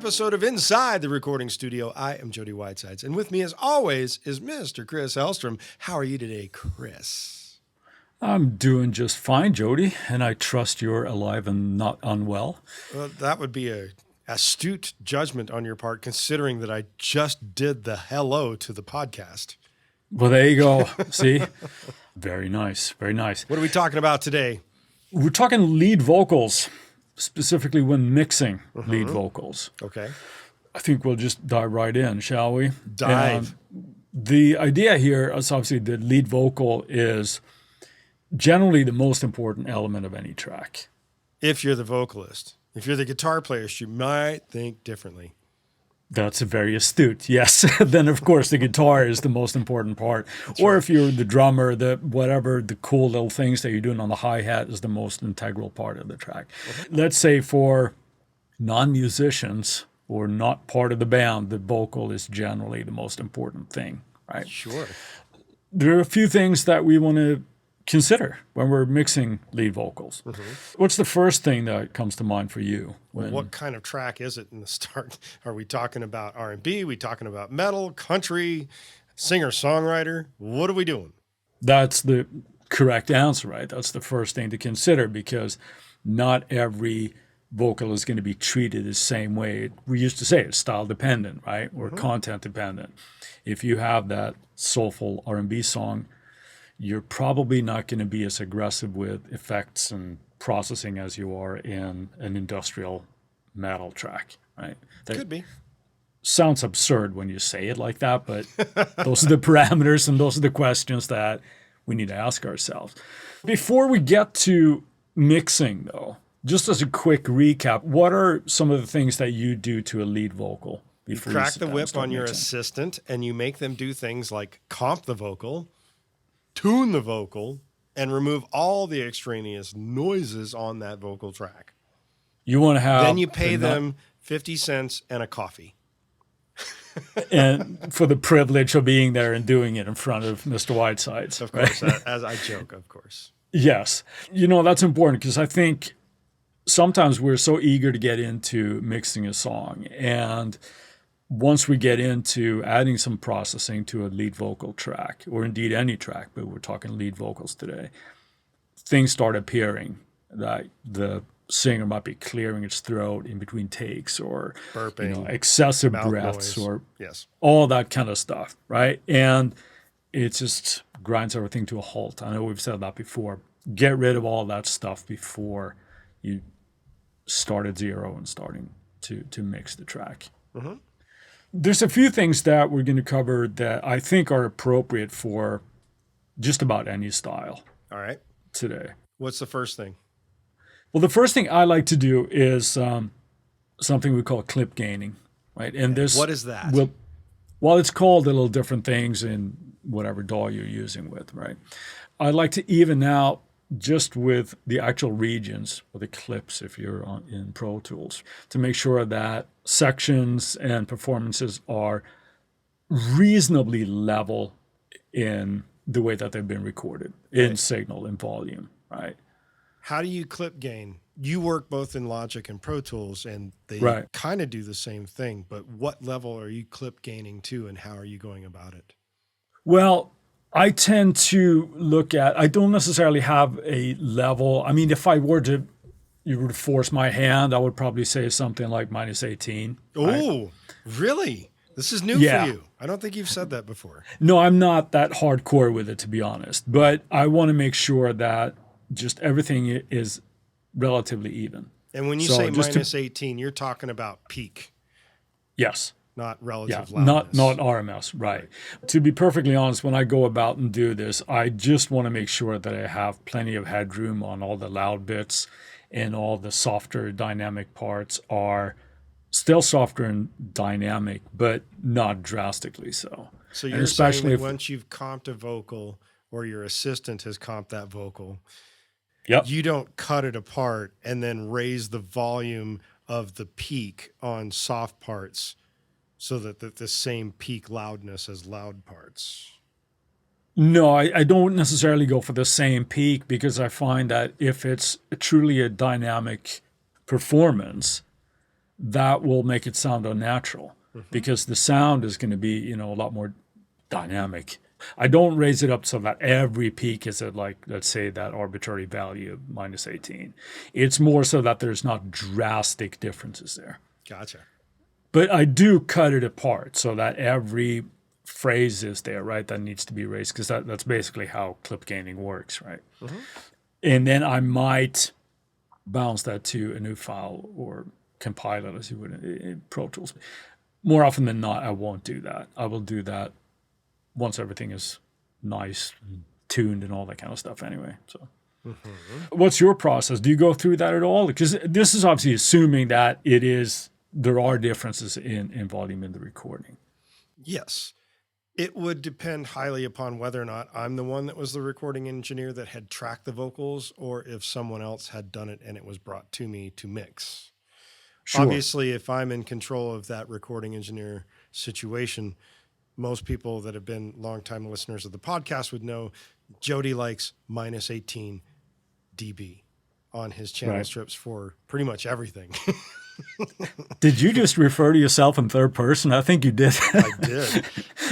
episode of Inside the Recording Studio. I am Jody Whitesides, and with me as always is Mr. Chris Hellstrom. How are you today, Chris? I'm doing just fine, Jody, and I trust you're alive and not unwell. Well, that would be a astute judgment on your part, considering that I just did the hello to the podcast. Well, there you go. See? Very nice. Very nice. What are we talking about today? We're talking lead vocals, specifically when mixing lead vocals. Okay. I think we'll just dive right in, shall we? Dive. The idea here is obviously the lead vocal is generally the most important element of any track. If you're the vocalist. If you're the guitar player, you might think differently. That's very astute. Yes. Then, of course, the guitar is the most important part. That's or right. If you're the drummer, the cool little things that you're doing on the hi-hat is the most integral part of the track. Let's say for non-musicians or not part of the band, the vocal is generally the most important thing, right? Sure. There are a few things that we want to consider when we're mixing lead vocals. What's the first thing that comes to mind for you? What kind of track is it in the start? Are we talking about R&B? Are we talking about metal, country, singer-songwriter? What are we doing? That's the correct answer, right? That's the first thing to consider because not every vocal is going to be treated the same way. We used to say it's style dependent, right? Or content dependent. If you have that soulful R&B song, you're probably not going to be as aggressive with effects and processing as you are in an industrial metal track, right? That could be. Sounds absurd when you say it like that, but those are the parameters and those are the questions that we need to ask ourselves. Before we get to mixing, though, just as a quick recap, what are some of the things that you do to a lead vocal? You crack the whip on your assistant and you make them do things like comp the vocal, tune the vocal, and remove all the extraneous noises on that vocal track. You want to have... Then you pay them 50 cents and a coffee. And for the privilege of being there and doing it in front of Mr. Whitesides. Of course, right? As I joke, of course. Yes. You know, that's important because I think sometimes we're so eager to get into mixing a song, and once we get into adding some processing to a lead vocal track, or indeed any track, but we're talking lead vocals today, things start appearing that the singer might be clearing its throat in between takes or burping, excessive breaths noise, or yes, all that kind of stuff, right? And it just grinds everything to a halt. I know we've said that before. Get rid of all that stuff before you start at zero and starting to mix the track. There's a few things that we're going to cover that I think are appropriate for just about any style. All right. Today. What's the first thing? Well, the first thing I like to do is something we call clip gaining, right? And this, what is that? Well, it's called a little different things in whatever DAW you're using with, right? I like to even out just with the actual regions or the clips if you're in Pro Tools to make sure that sections and performances are reasonably level in the way that they've been recorded in signal and volume, right? How do you clip gain? You work both in Logic and Pro Tools, and they kind of do the same thing, but what level are you clip gaining to, and how are you going about it? Well, I tend to look at, I don't necessarily have a level. I mean, if you were to force my hand, I would probably say something like -18. Oh, right? Really? This is new for you. I don't think you've said that before. No, I'm not that hardcore with it, to be honest. But I want to make sure that just everything is relatively even. And when you say -18, you're talking about peak. Yes. Not relative loudness. Not RMS, right. To be perfectly honest, when I go about and do this, I just want to make sure that I have plenty of headroom on all the loud bits, and all the softer dynamic parts are still softer and dynamic, but not drastically so. So you're saying that once you've comped a vocal or your assistant has comped that vocal, you don't cut it apart and then raise the volume of the peak on soft parts so that the same peak loudness as loud parts. No, I don't necessarily go for the same peak because I find that if it's truly a dynamic performance, that will make it sound unnatural because the sound is going to be, a lot more dynamic. I don't raise it up so that every peak is at, like, let's say that arbitrary value of minus 18. It's more so that there's not drastic differences there. Gotcha. But I do cut it apart so that every phrase is there, right? That needs to be raised because that's basically how clip gaining works, right? And then I might bounce that to a new file or compile it as you would in Pro Tools. More often than not, I won't do that. I will do that once everything is nice, and tuned, and all that kind of stuff anyway. So what's your process? Do you go through that at all? Because this is obviously assuming that there are differences in volume in the recording. Yes. It would depend highly upon whether or not I'm the one that was the recording engineer that had tracked the vocals or if someone else had done it and it was brought to me to mix. Sure. Obviously, if I'm in control of that recording engineer situation, most people that have been longtime listeners of the podcast would know Jody likes minus 18 dB on his channel strips for pretty much everything. Did you just refer to yourself in third person? I think you did. I did.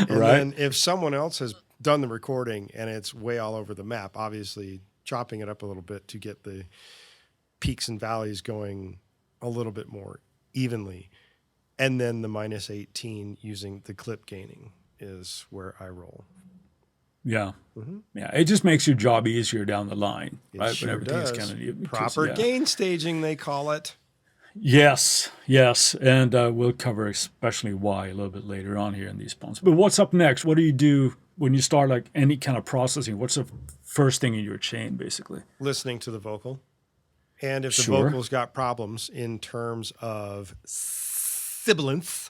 And then if someone else has done the recording and it's way all over the map, obviously chopping it up a little bit to get the peaks and valleys going a little bit more evenly. And then the minus 18 using the clip gaining is where I roll. Yeah. Yeah. It just makes your job easier down the line, right? Sure but everything's does. kind of Proper gain staging, they call it. Yes. And we'll cover especially why a little bit later on here in these poems. But what's up next? What do you do when you start like any kind of processing? What's the first thing in your chain, basically? Listening to the vocal. And if the vocal's got problems in terms of sibilance,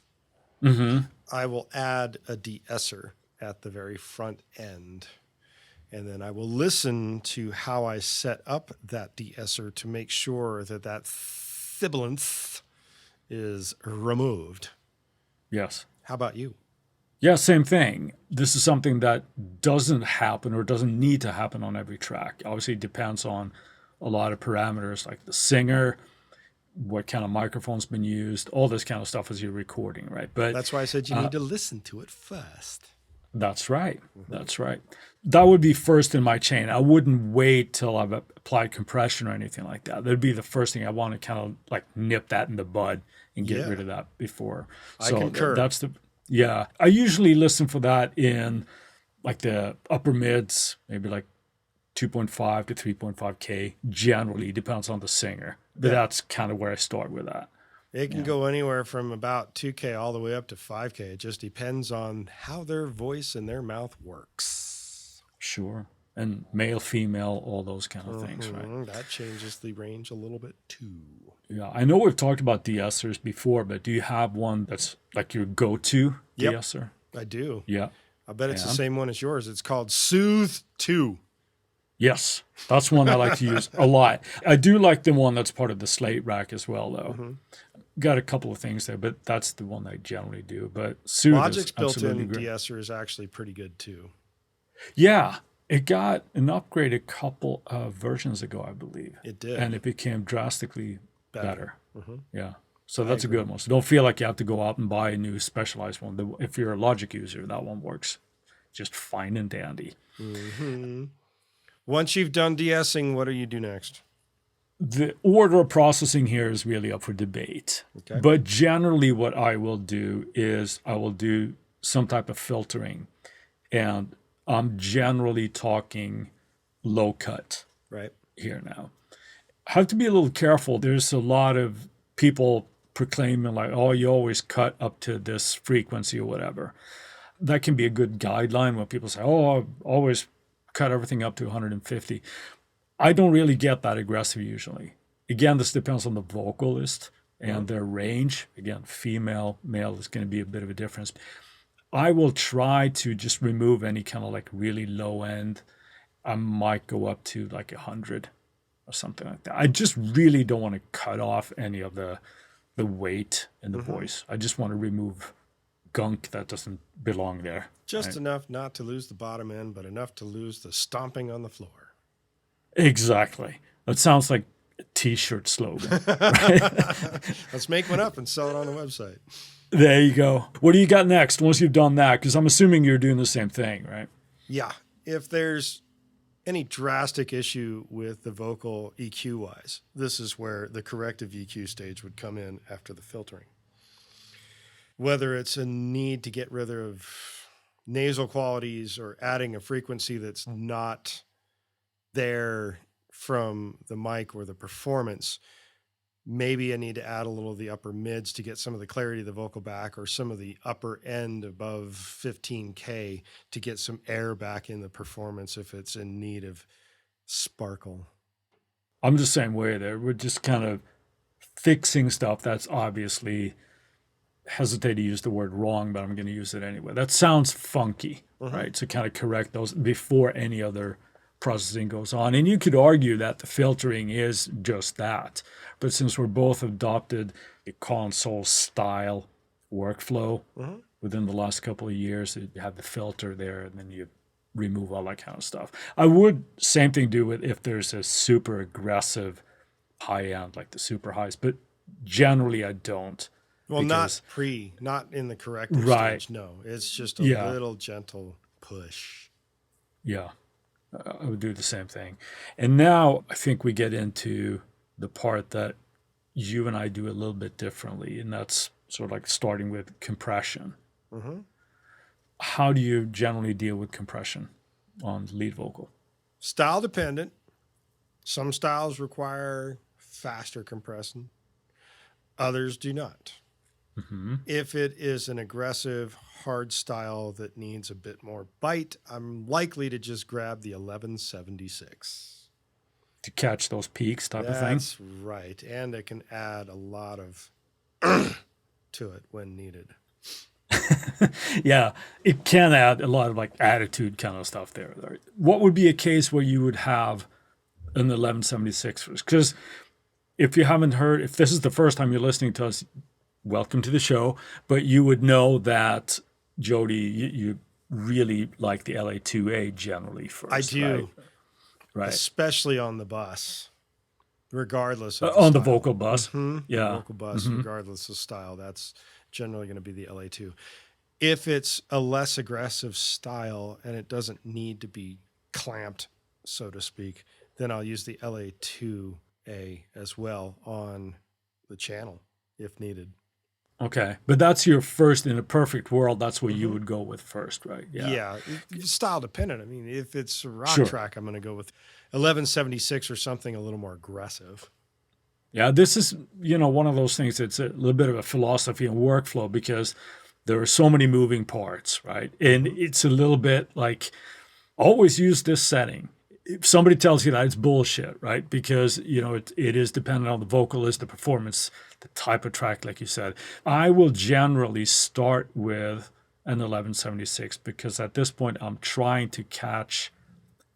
I will add a de-esser at the very front end. And then I will listen to how I set up that de-esser to make sure that sibilance is removed. Yes. How about you? Yeah, same thing. This is something that doesn't happen or doesn't need to happen on every track. Obviously, it depends on a lot of parameters like the singer, what kind of microphone's been used, all this kind of stuff as you're recording, right? But that's why I said you need to listen to it first. That's right. That's right. That would be first in my chain. I wouldn't wait till I've applied compression or anything like that. That'd be the first thing I want to kind of like nip that in the bud and get rid of that before. So I concur. I usually listen for that in like the upper mids, maybe like 2.5 to 3.5K. Generally, depends on the singer. But that's kind of where I start with that. It can go anywhere from about 2K all the way up to 5K. It just depends on how their voice and their mouth works. Sure. And male, female, all those kind of things, right? That changes the range a little bit too. Yeah, I know we've talked about de-essers before, but do you have one that's like your go-to de-esser? I do. Yeah. I bet it's the same one as yours. It's called Soothe 2. Yes, that's one I like to use a lot. I do like the one that's part of the Slate rack as well, though. Got a couple of things there, but that's the one I generally do. But Soothe Logic's is absolutely built-in great. de-esser is actually pretty good too. Yeah, it got an upgrade a couple of versions ago, I believe. It did. And it became drastically better. Yeah. So that's a good one. So don't feel like you have to go out and buy a new specialized one. If you're a Logic user, that one works just fine and dandy. Once you've done de-essing, what do you do next? The order of processing here is really up for debate. Okay. But generally what I will do is I will do some type of filtering. And I'm generally talking low cut here now. I have to be a little careful. There's a lot of people proclaiming like, oh, you always cut up to this frequency or whatever. That can be a good guideline when people say, oh, I always cut everything up to 150. I don't really get that aggressive usually. Again, this depends on the vocalist and their range. Again, female, male is going to be a bit of a difference. I will try to just remove any kind of like really low end. I might go up to like 100 or something like that. I just really don't want to cut off any of the weight in the voice. I just want to remove gunk that doesn't belong there. Just enough not to lose the bottom end, but enough to lose the stomping on the floor. Exactly. That sounds like a T-shirt slogan. Let's make one up and sell it on the website. There you go. What do you got next once you've done that? Because I'm assuming you're doing the same thing, right? Yeah. If there's any drastic issue with the vocal EQ-wise, this is where the corrective EQ stage would come in after the filtering. Whether it's a need to get rid of nasal qualities or adding a frequency that's not there from the mic or the performance, maybe I need to add a little of the upper mids to get some of the clarity of the vocal back, or some of the upper end above 15K to get some air back in the performance if it's in need of sparkle. I'm the same way there. We're just kind of fixing stuff that's obviously, hesitate to use the word wrong, but I'm going to use it anyway. That sounds funky, right? So kind of correct those before any other processing goes on. And you could argue that the filtering is just that. But since we're both adopted a console style workflow within the last couple of years, you have the filter there and then you remove all that kind of stuff. I would same thing do with if there's a super aggressive high end, like the super highs, but generally I don't. Well, not in the corrective stage. No, it's just a little gentle push. Yeah. I would do the same thing. And now I think we get into the part that you and I do a little bit differently, and that's sort of like starting with compression. How do you generally deal with compression on lead vocal? Style dependent. Some styles require faster compression. Others do not. If it is an aggressive, hard style that needs a bit more bite, I'm likely to just grab the 1176. To catch those peaks type of thing? That's right. And it can add a lot of to it when needed. Yeah, it can add a lot of like attitude kind of stuff there. What would be a case where you would have an 1176? Because if you haven't heard, if this is the first time you're listening to us, welcome to the show, but you would know that, Jody, you really like the LA2A generally first. I do. Right. Especially on the bus, regardless of on the vocal bus. Yeah. The vocal bus, regardless of style, that's generally going to be the LA2. If it's a less aggressive style and it doesn't need to be clamped, so to speak, then I'll use the LA2A as well on the channel if needed. Okay, but that's your first, in a perfect world, that's what you would go with first, right? Yeah, style dependent. I mean, if it's a rock track, I'm going to go with 1176 or something a little more aggressive. Yeah, this is, one of those things that's a little bit of a philosophy and workflow because there are so many moving parts, right? And it's a little bit like, always use this setting. If somebody tells you that, it's bullshit, right? Because, it is dependent on the vocalist, the performance, the type of track, like you said. I will generally start with an 1176 because at this point I'm trying to catch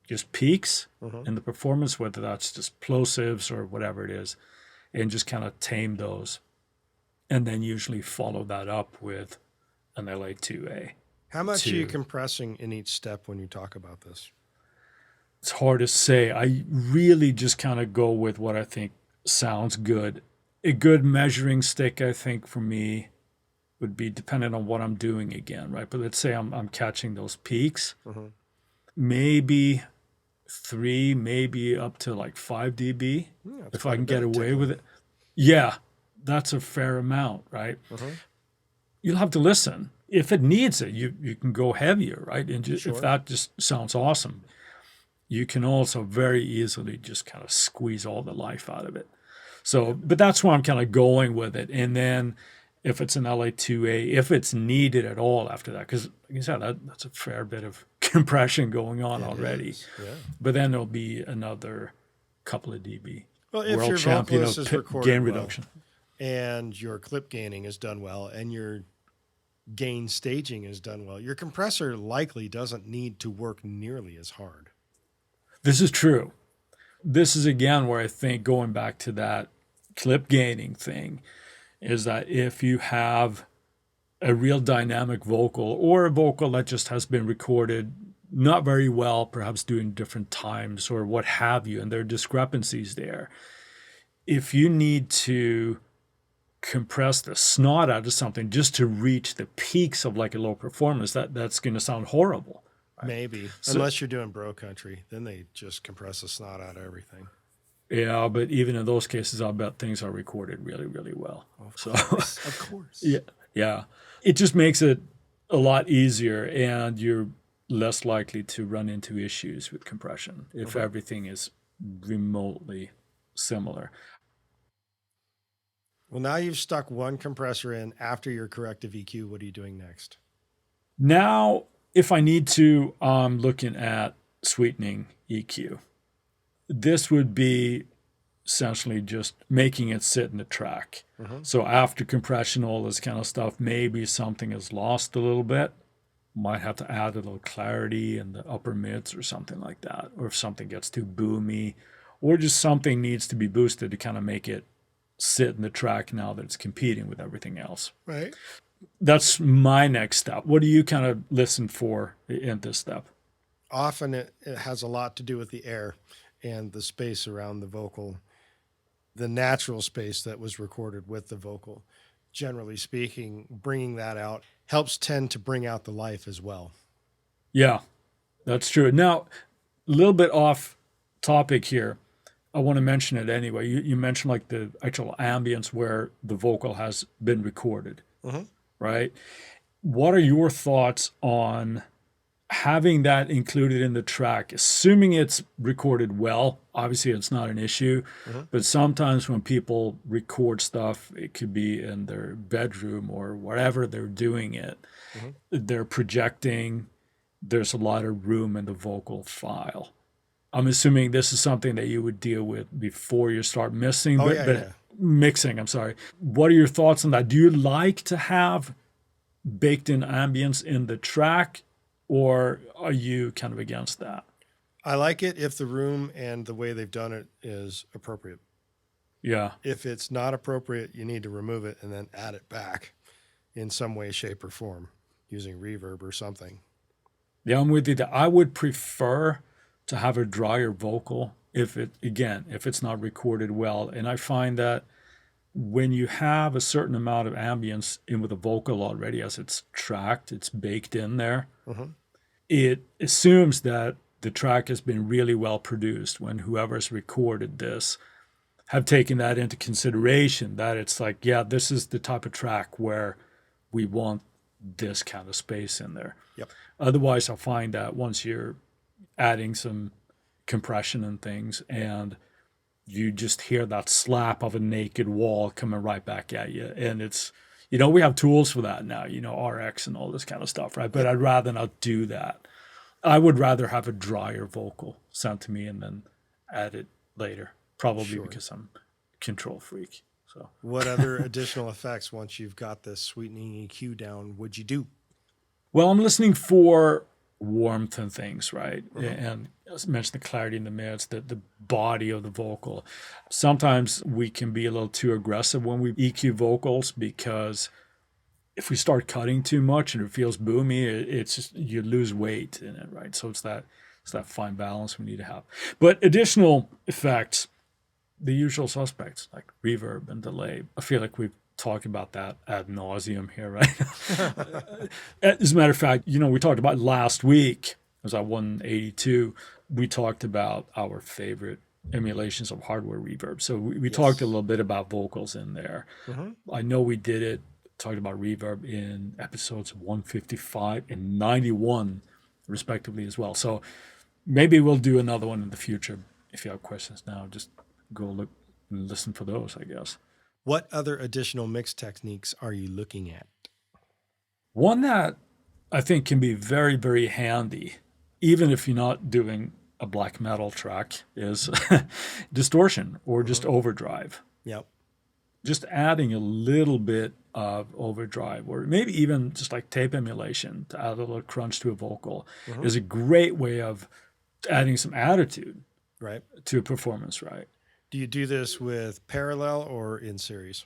just peaks in the performance, whether that's just plosives or whatever it is, and just kind of tame those. And then usually follow that up with an LA2A. How much are you compressing in each step when you talk about this? It's hard to say. I really just kind of go with what I think sounds good. A good measuring stick, I think, for me would be dependent on what I'm doing again, right? But let's say I'm catching those peaks, maybe 3, maybe up to like 5 dB, if I can get away with it. Yeah, that's a fair amount, right? You'll have to listen. If it needs it, you can go heavier, right? And just, if that just sounds awesome. You can also very easily just kind of squeeze all the life out of it. So, but that's where I'm kind of going with it. And then if it's an LA2A, if it's needed at all after that, because like I said, that's a fair bit of compression going on already. But then there'll be another couple of dB. Well, if your vocalist is recorded gain reduction. And your clip gaining is done well and your gain staging is done well, your compressor likely doesn't need to work nearly as hard. This is true. This is, again, where I think going back to that clip gaining thing is that if you have a real dynamic vocal or a vocal that just has been recorded not very well, perhaps doing different times or what have you, and there are discrepancies there, if you need to compress the snot out of something just to reach the peaks of like a low performance, that's going to sound horrible. Right? Maybe. Unless you're doing bro country, then they just compress the snot out of everything. Yeah, but even in those cases, I'll bet things are recorded really, really well. Of course. Yeah. It just makes it a lot easier, and you're less likely to run into issues with compression if everything is remotely similar. Well, now you've stuck one compressor in after your corrective EQ. What are you doing next? Now, if I need to, I'm looking at sweetening EQ. This would be essentially just making it sit in the track. So after compression, all this kind of stuff, maybe something is lost a little bit. Might have to add a little clarity in the upper mids or something like that. Or if something gets too boomy, or just something needs to be boosted to kind of make it sit in the track now that it's competing with everything else. Right. That's my next step. What do you kind of listen for in this step? Often it has a lot to do with the air and the space around the vocal, the natural space that was recorded with the vocal. Generally speaking, bringing that out helps tend to bring out the life as well. Yeah, that's true. Now, a little bit off topic here. I want to mention it anyway. You mentioned like the actual ambience where the vocal has been recorded, right? What are your thoughts on having that included in the track, assuming it's recorded well? Obviously it's not an issue, but sometimes when people record stuff, it could be in their bedroom or wherever they're doing it, they're projecting, there's a lot of room in the vocal file. I'm assuming this is something that you would deal with before you start mixing. Mixing, I'm sorry. What are your thoughts on that? Do you like to have baked in ambience in the track, or are you kind of against that? I like it if the room and the way they've done it is appropriate. Yeah. If it's not appropriate, you need to remove it and then add it back in some way, shape, or form using reverb or something. Yeah, I'm with you. I would prefer to have a drier vocal if it's not recorded well. And I find that when you have a certain amount of ambience in with a vocal already, as it's tracked, it's baked in there, it assumes that the track has been really well produced when whoever's recorded this have taken that into consideration, that it's like, yeah, this is the type of track where we want this kind of space in there. Yep. Otherwise, I find that once you're adding some compression and things, and you just hear that slap of a naked wall coming right back at you. And it's, we have tools for that now, RX and all this kind of stuff, right? But I'd rather not do that. I would rather have a drier vocal sent to me and then add it later, probably because I'm a control freak. So, what other additional effects, once you've got this sweetening EQ down, would you do? Well, I'm listening for warmth and things, right? And as I mentioned, the clarity in the mids, the body of the vocal. Sometimes we can be a little too aggressive when we EQ vocals, because if we start cutting too much and it feels boomy, it's just, you lose weight in it, right? So it's that fine balance we need to have. But additional effects, the usual suspects like reverb and delay. I feel like we've talked about that ad nauseum here, right? As a matter of fact, we talked about last week, it was at 182, we talked about our favorite emulations of hardware reverb. So we talked a little bit about vocals in there. I know we talked about reverb in episodes 155 and 91, respectively, as well. So maybe we'll do another one in the future. If you have questions now, just go look and listen for those, I guess. What other additional mix techniques are you looking at? One that I think can be very, very handy, even if you're not doing a black metal track, is distortion or just overdrive. Yep. Just adding a little bit of overdrive, or maybe even just like tape emulation to add a little crunch to a vocal, is a great way of adding some attitude to a performance, right? Do you do this with parallel or in series?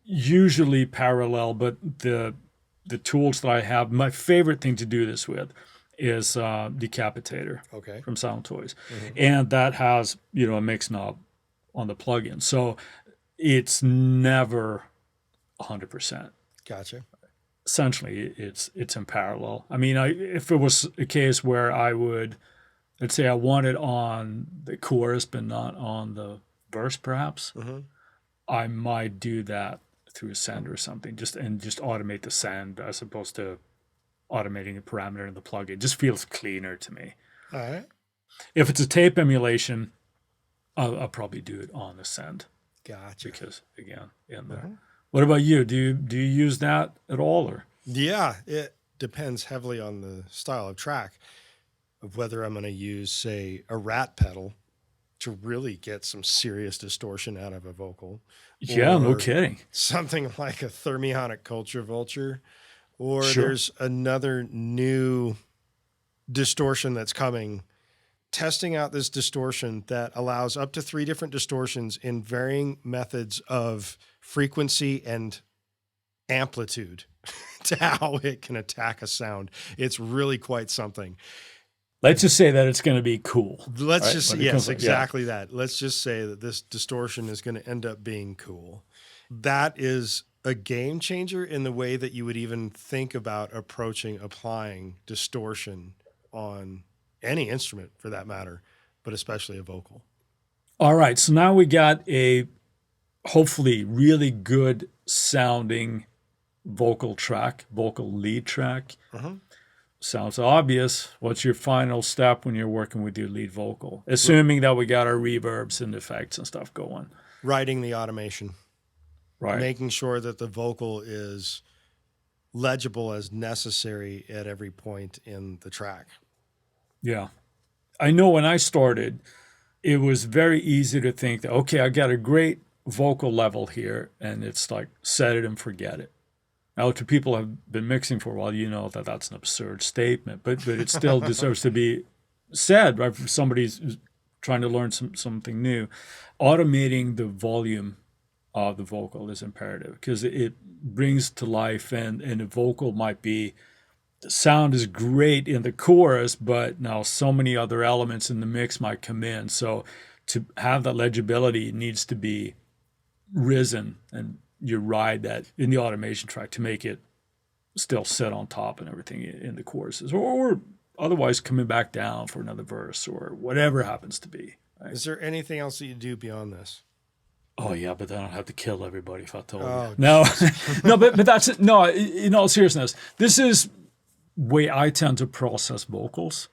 Usually parallel, but the tools that I have, my favorite thing to do this with is Decapitator from Sound Toys. And that has, a mix knob on the plugin. So it's never 100%. Gotcha. Essentially, it's in parallel. I mean, if it was a case where I would, let's say I want it on the chorus but not on the verse, perhaps, I might do that through a send or something, just automate the send as opposed to automating the parameter in the plugin. It just feels cleaner to me. All right. If it's a tape emulation, I'll probably do it on the send. Gotcha. Because again, in there. What about you? Do you use that at all, or? Yeah, it depends heavily on the style of track, of whether I'm going to use, say, a rat pedal to really get some serious distortion out of a vocal. Yeah, no kidding. Something like a thermionic culture vulture, or there's another new distortion that's coming. Testing out this distortion that allows up to 3 different distortions in varying methods of frequency and amplitude to how it can attack a sound. It's really quite something. Let's just say that it's going to be cool. Let's just, yes, exactly that. Let's just say that this distortion is going to end up being cool. That is a game changer in the way that you would even think about applying distortion on any instrument for that matter, but especially a vocal. All right. So now we got a hopefully really good sounding vocal lead track. Sounds obvious. What's your final step when you're working with your lead vocal? Assuming that we got our reverbs and effects and stuff going. Writing the automation. Right. Making sure that the vocal is legible as necessary at every point in the track. Yeah. I know when I started, it was very easy to think that, okay, I got a great vocal level here, and it's like set it and forget it. Now, to people who have been mixing for a while, you know that that's an absurd statement, but it still deserves to be said, right? For somebody who's trying to learn something new. Automating the volume of the vocal is imperative because it brings to life, and the vocal might be, the sound is great in the chorus, but now so many other elements in the mix might come in. So to have that legibility, it needs to be risen, and you ride that in the automation track to make it still sit on top and everything in the choruses, or otherwise coming back down for another verse or whatever happens to be. Right? Is there anything else that you do beyond this? Oh yeah, but then I'd have to kill everybody if I told you. No, no, but that's it. No, in all seriousness, this is way I tend to process vocals.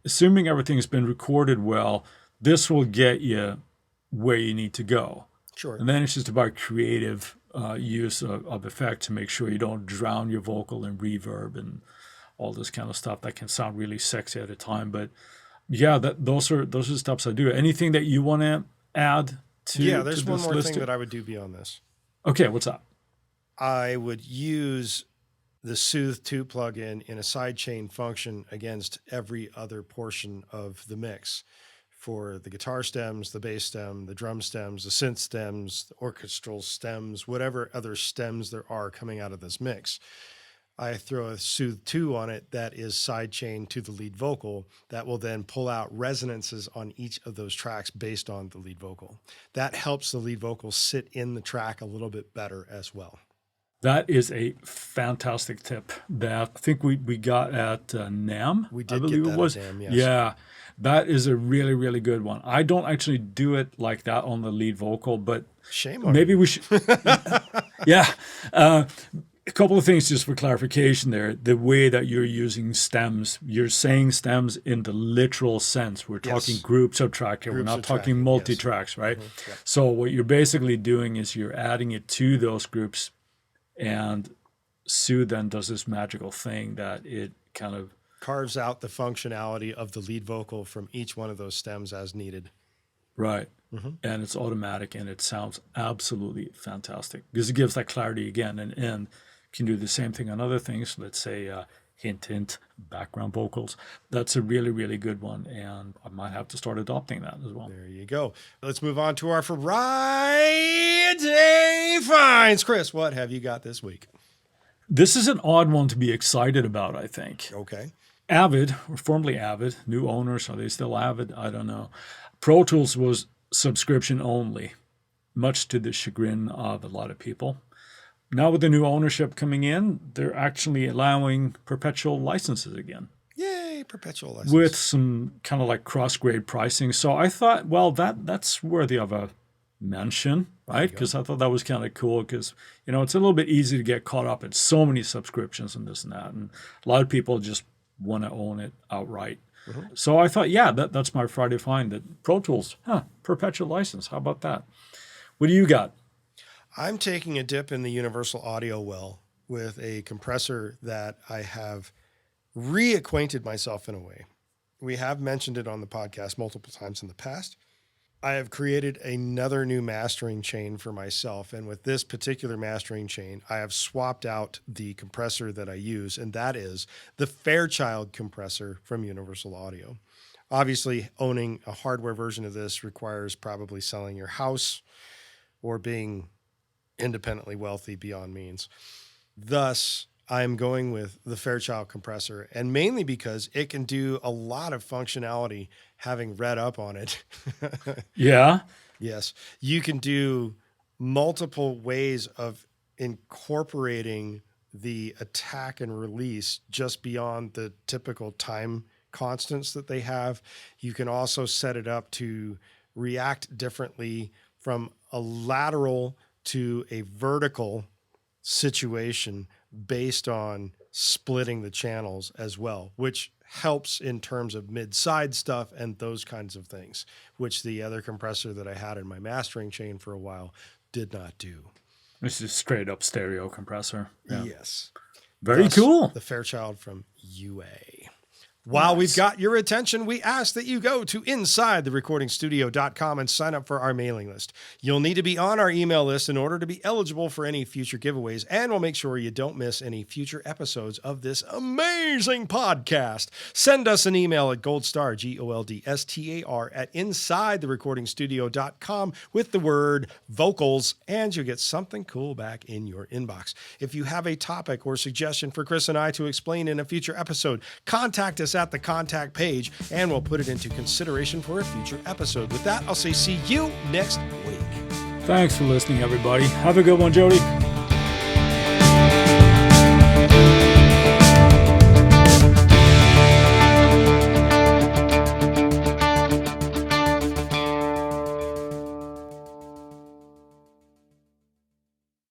Assuming everything's been recorded well, this will get you where you need to go. Sure. And then it's just about creative use of effect to make sure you don't drown your vocal in reverb and all this kind of stuff that can sound really sexy at a time. But yeah, those are steps I do. Anything that you want to add to? Yeah, there's to one this more list? thing that I would do beyond this. Okay, what's up? I would use the Soothe 2 plugin in a sidechain function against every other portion of the mix for the guitar stems, the bass stem, the drum stems, the synth stems, the orchestral stems, whatever other stems there are coming out of this mix. I throw a Soothe 2 on it that is sidechained to the lead vocal that will then pull out resonances on each of those tracks based on the lead vocal. That helps the lead vocal sit in the track a little bit better as well. That is a fantastic tip that I think we got at NAMM. We did I believe get that it was. at NAMM, yes. Yeah, that is a really, really good one. I don't actually do it like that on the lead vocal, but shame on maybe you. we should. Yeah. A couple of things just for clarification there. The way that you're using stems, you're saying stems in the literal sense. We're talking groups of track here. We're not talking multi-tracks, right? Yeah. So what you're basically doing is you're adding it to those groups, and Sue then does this magical thing that it kind of carves out the functionality of the lead vocal from each one of those stems as needed. Right. And it's automatic, and it sounds absolutely fantastic because it gives that clarity again, and can do the same thing on other things. Let's say hint, hint, background vocals. That's a really, really good one, and I might have to start adopting that as well. There you go. Let's move on to our Friday finds. Chris, what have you got this week? This is an odd one to be excited about, I think. Okay. Avid, or formerly Avid, new owners, are they still Avid? I don't know. Pro Tools was subscription only, much to the chagrin of a lot of people. Now with the new ownership coming in, they're actually allowing perpetual licenses again. Yay, perpetual license. With some kind of like cross-grade pricing. So I thought, well, that's worthy of a mention, right? Because I thought that was kind of cool because, it's a little bit easy to get caught up in so many subscriptions and this and that. And a lot of people just want to own it outright. Mm-hmm. So I thought, that's my Friday find, that Pro Tools, perpetual license. How about that? What do you got? I'm taking a dip in the Universal Audio well with a compressor that I have reacquainted myself in a way. We have mentioned it on the podcast multiple times in the past. I have created another new mastering chain for myself. And with this particular mastering chain, I have swapped out the compressor that I use, and that is the Fairchild compressor from Universal Audio. Obviously, owning a hardware version of this requires probably selling your house or being independently wealthy beyond means. Thus, I'm going with the Fairchild compressor, and mainly because it can do a lot of functionality having read up on it. Yeah. Yes. You can do multiple ways of incorporating the attack and release just beyond the typical time constants that they have. You can also set it up to react differently from a lateral to a vertical situation based on splitting the channels as well, which helps in terms of mid-side stuff and those kinds of things, which the other compressor that I had in my mastering chain for a while did not do. This is straight up stereo compressor. Yeah. Yes. Very cool. The Fairchild from UA. While we've got your attention, we ask that you go to InsideTheRecordingStudio.com and sign up for our mailing list. You'll need to be on our email list in order to be eligible for any future giveaways, and we'll make sure you don't miss any future episodes of this amazing podcast. Send us an email at goldstar, GOLDSTAR, at InsideTheRecordingStudio.com with the word vocals, and you'll get something cool back in your inbox. If you have a topic or suggestion for Chris and I to explain in a future episode, contact us at the contact page, and we'll put it into consideration for a future episode. With that, I'll say see you next week. Thanks for listening, everybody. Have a good one, Jody.